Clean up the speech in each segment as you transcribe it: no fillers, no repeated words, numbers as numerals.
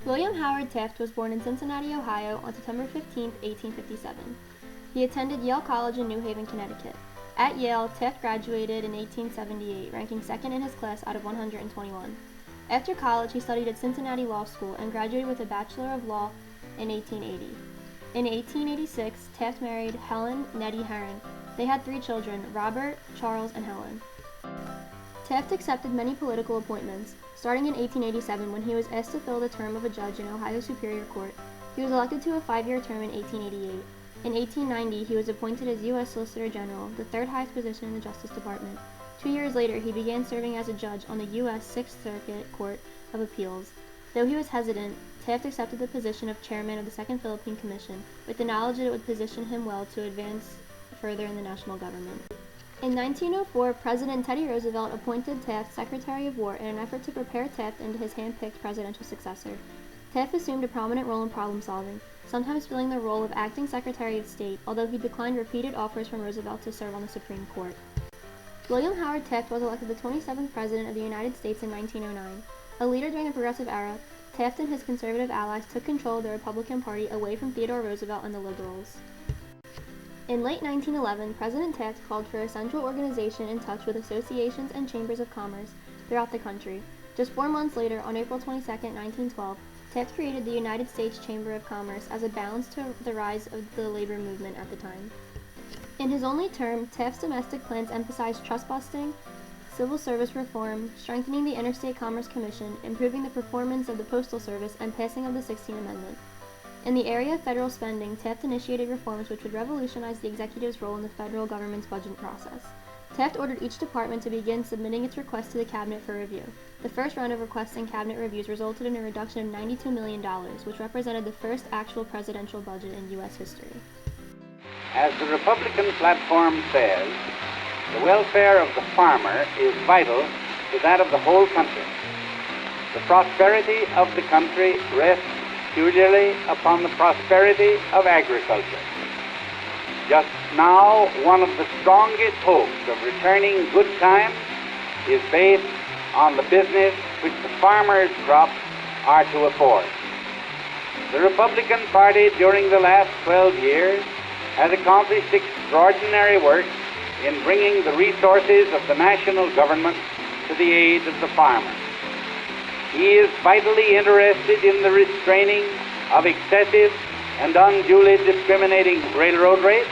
William Howard Taft was born in Cincinnati, Ohio on September 15, 1857. He attended Yale College in New Haven, Connecticut. At Yale, Taft graduated in 1878, ranking second in his class out of 121. After college, he studied at Cincinnati Law School and graduated with a Bachelor of Law in 1880. In 1886, Taft married Helen Nettie Herron. They had 3 children, Robert, Charles, and Helen. Taft accepted many political appointments, starting in 1887 when he was asked to fill the term of a judge in Ohio Superior Court. He was elected to a 5-year term in 1888. In 1890, he was appointed as U.S. Solicitor General, the 3rd highest position in the Justice Department. 2 years later, he began serving as a judge on the U.S. 6th Circuit Court of Appeals. Though he was hesitant, Taft accepted the position of chairman of the Second Philippine Commission, with the knowledge that it would position him well to advance further in the national government. In 1904, President Teddy Roosevelt appointed Taft Secretary of War in an effort to prepare Taft into his hand-picked presidential successor. Taft assumed a prominent role in problem-solving, sometimes filling the role of acting Secretary of State, although he declined repeated offers from Roosevelt to serve on the Supreme Court. William Howard Taft was elected the 27th President of the United States in 1909. A leader during the Progressive Era, Taft and his conservative allies took control of the Republican Party away from Theodore Roosevelt and the Liberals. In late 1911, President Taft called for a central organization in touch with associations and chambers of commerce throughout the country. Just 4 months later, on April 22, 1912, Taft created the United States Chamber of Commerce as a balance to the rise of the labor movement at the time. In his only term, Taft's domestic plans emphasized trust-busting, civil service reform, strengthening the Interstate Commerce Commission, improving the performance of the Postal Service, and passing of the 16th Amendment. In the area of federal spending, Taft initiated reforms which would revolutionize the executive's role in the federal government's budget process. Taft ordered each department to begin submitting its requests to the Cabinet for review. The first round of requests and Cabinet reviews resulted in a reduction of $92 million, which represented the first actual presidential budget in U.S. history. As the Republican platform says, the welfare of the farmer is vital to that of the whole country. The prosperity of the country rests peculiarly upon the prosperity of agriculture. Just now, one of the strongest hopes of returning good times is based on the business which the farmers' crops are to afford. The Republican Party during the last 12 years has accomplished extraordinary work in bringing the resources of the national government to the aid of the farmer. He is vitally interested in the restraining of excessive and unduly discriminating railroad rates,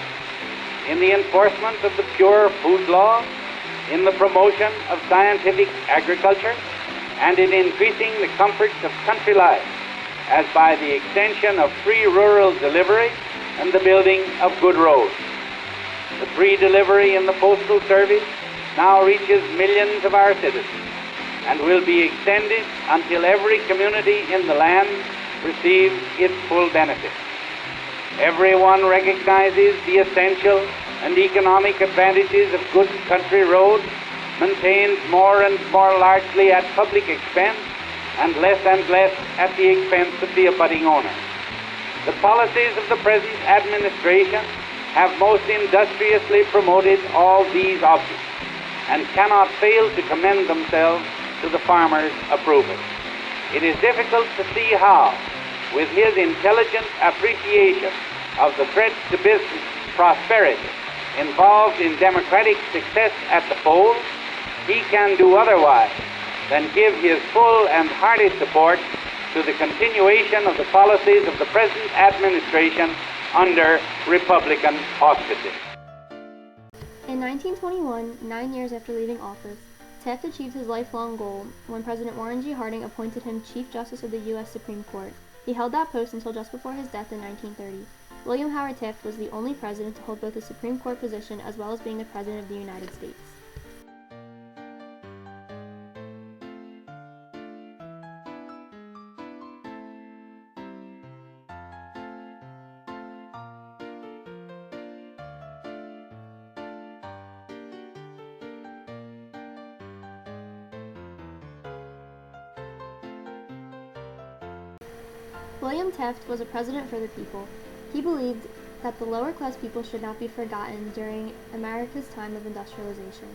in the enforcement of the Pure Food Law, in the promotion of scientific agriculture, and in increasing the comforts of country life, as by the extension of free rural delivery and the building of good roads. The free delivery in the Postal Service now reaches millions of our citizens and will be extended until every community in the land receives its full benefit. Everyone recognizes the essential and economic advantages of good country roads, maintained more and more largely at public expense and less at the expense of the abutting owner. The policies of the present administration have most industriously promoted all these objects and cannot fail to commend themselves to the farmer's approval. It is difficult to see how, with his intelligent appreciation of the threats to business prosperity involved in democratic success at the polls, he can do otherwise than give his full and hearty support to the continuation of the policies of the present administration under Republican auspices. In 1921, 9 years after leaving office, Taft achieved his lifelong goal when President Warren G. Harding appointed him Chief Justice of the U.S. Supreme Court. He held that post until just before his death in 1930. William Howard Taft was the only president to hold both the Supreme Court position as well as being the President of the United States. William Taft was a president for the people. He believed that the lower class people should not be forgotten during America's time of industrialization.